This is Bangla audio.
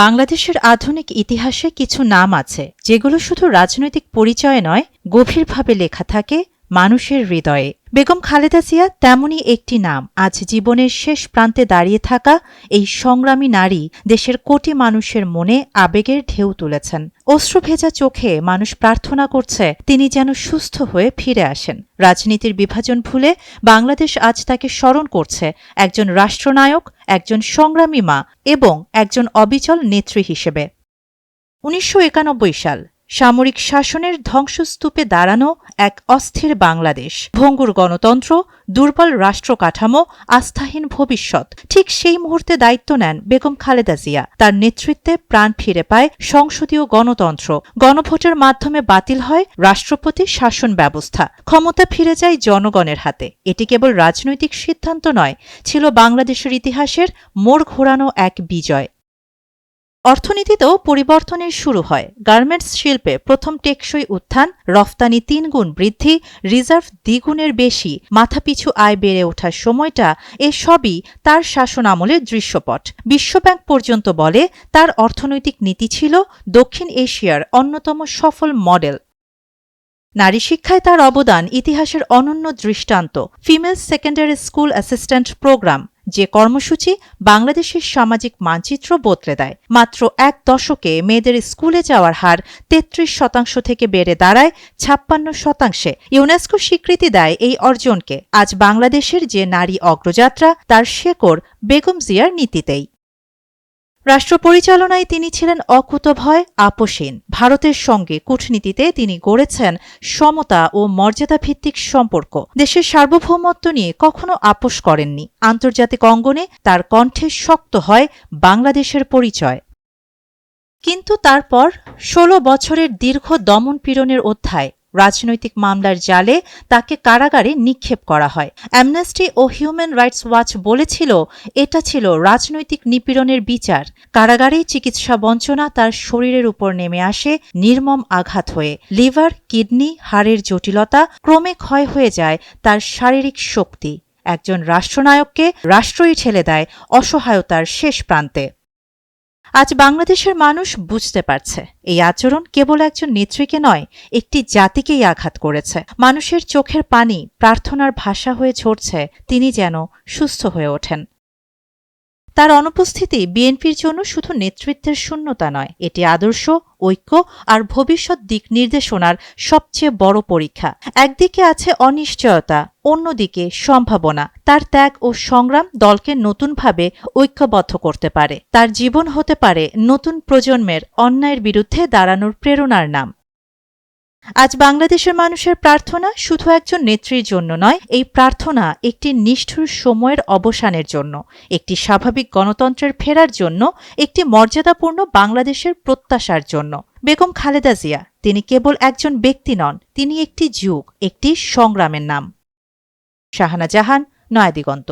বাংলাদেশের আধুনিক ইতিহাসে কিছু নাম আছে যেগুলো শুধু রাজনৈতিক পরিচয়ে নয়, গভীরভাবে লেখা থাকে মানুষের হৃদয়ে। বেগম খালেদা জিয়া তেমনই একটি নাম। আজ জীবনের শেষ প্রান্তে দাঁড়িয়ে থাকা এই সংগ্রামী নারী দেশের কোটি মানুষের মনে আবেগের ঢেউ তুলেছেন। অশ্রুভেজা চোখে মানুষ প্রার্থনা করছে তিনি যেন সুস্থ হয়ে ফিরে আসেন। রাজনীতির বিভাজন ভুলে বাংলাদেশ আজ তাকে স্মরণ করছে একজন রাষ্ট্রনায়ক, একজন সংগ্রামী মা এবং একজন অবিচল নেত্রী হিসেবে। ১৯৯১ সাল, সামরিক শাসনের ধ্বংসস্তূপে দাঁড়ানো এক অস্থির বাংলাদেশ, ভঙ্গুর গণতন্ত্র, দুর্বল রাষ্ট্র কাঠামো, আস্থাহীন ভবিষ্যৎ। ঠিক সেই মুহূর্তে দায়িত্ব নেন বেগম খালেদা জিয়া। তার নেতৃত্বে প্রাণ ফিরে পায় সংসদীয় গণতন্ত্র। গণভোটের মাধ্যমে বাতিল হয় রাষ্ট্রপতি শাসন ব্যবস্থা। ক্ষমতা ফিরে যায় জনগণের হাতে। এটি কেবল রাজনৈতিক সিদ্ধান্ত নয়, ছিল বাংলাদেশের ইতিহাসের মোড় ঘোরানো এক বিজয়। অর্থনীতিতেও পরিবর্তনের শুরু হয়। গার্মেন্টস শিল্পে প্রথম টেকসই উত্থান, রফতানি ৩ গুণ বৃদ্ধি, রিজার্ভ দ্বিগুণের বেশি, মাথাপিছু আয় বেড়ে ওঠার সময়টা, এসবই তার শাসন আমলের দৃশ্যপট। বিশ্বব্যাংক পর্যন্ত বলে তার অর্থনৈতিক নীতি ছিল দক্ষিণ এশিয়ার অন্যতম সফল মডেল। নারী শিক্ষায় তার অবদান ইতিহাসের অনন্য দৃষ্টান্ত। Female secondary school assistant programme, যে কর্মসূচি বাংলাদেশের সামাজিক মানচিত্র বদলে দেয়। মাত্র এক দশকে মেয়েদের স্কুলে যাওয়ার হার ৩৩% থেকে বেড়ে দাঁড়ায় ৫৬%। ইউনেস্কো স্বীকৃতি দেয় এই অর্জনকে। আজ বাংলাদেশের যে নারী অগ্রযাত্রা, তার শেকড় বেগম জিয়ার নীতিতেই। রাষ্ট্র পরিচালনায় তিনি ছিলেন অকুতভয়, আপোষহীন। ভারতের সঙ্গে কূটনীতিতে তিনি গড়েছেন সমতা ও মর্যাদাভিত্তিক সম্পর্ক। দেশের সার্বভৌমত্ব নিয়ে কখনো আপোষ করেননি। আন্তর্জাতিক অঙ্গনে তার কণ্ঠে শক্ত হয় বাংলাদেশের পরিচয়। কিন্তু তারপর ১৬ বছরের দীর্ঘ দমনপীড়নের অধ্যায়, রাজনৈতিক মামলার জালে তাকে কারাগারে নিক্ষেপ করা হয়। অ্যামনেস্টি ও হিউম্যান রাইটস ওয়াচ বলেছিল এটা ছিল রাজনৈতিক নিপীড়নের বিচার। কারাগারেই চিকিৎসা বঞ্চনা তার শরীরের উপর নেমে আসে নির্মম আঘাত হয়ে। লিভার, কিডনি, হাড়ের জটিলতা, ক্রমে ক্ষয় হয়ে যায় তার শারীরিক শক্তি। একজন রাষ্ট্রনায়ককে রাষ্ট্রই ঠেলে দেয় অসহায়তার শেষ প্রান্তে। আজ বাংলাদেশের মানুষ বুঝতে পারছে এই আচরণ কেবল একজন নেত্রীকে নয়, একটি জাতিকেই আঘাত করেছে। মানুষের চোখের পানি প্রার্থনার ভাষা হয়ে ঝরছে তিনি যেন সুস্থ হয়ে ওঠেন। তার অনুপস্থিতি বিএনপির জন্য শুধু নেতৃত্বের শূন্যতা নয়, এটি আদর্শ, ঐক্য আর ভবিষ্যৎ দিক নির্দেশনার সবচেয়ে বড় পরীক্ষা। একদিকে আছে অনিশ্চয়তা, অন্যদিকে সম্ভাবনা। তার ত্যাগ ও সংগ্রাম দলকে নতুনভাবে ঐক্যবদ্ধ করতে পারে। তার জীবন হতে পারে নতুন প্রজন্মের অন্যায়ের বিরুদ্ধে দাঁড়ানোর প্রেরণার নাম। আজ বাংলাদেশের মানুষের প্রার্থনা শুধু একজন নেত্রীর জন্য নয়, এই প্রার্থনা একটি নিষ্ঠুর সময়ের অবসানের জন্য, একটি স্বাভাবিক গণতন্ত্রের ফেরার জন্য, একটি মর্যাদাপূর্ণ বাংলাদেশের প্রত্যাশার জন্য। বেগম খালেদা জিয়া, তিনি কেবল একজন ব্যক্তি নন, তিনি একটি যুগ, একটি সংগ্রামের নাম। শাহানা জাহান, নয়াদিগন্ত।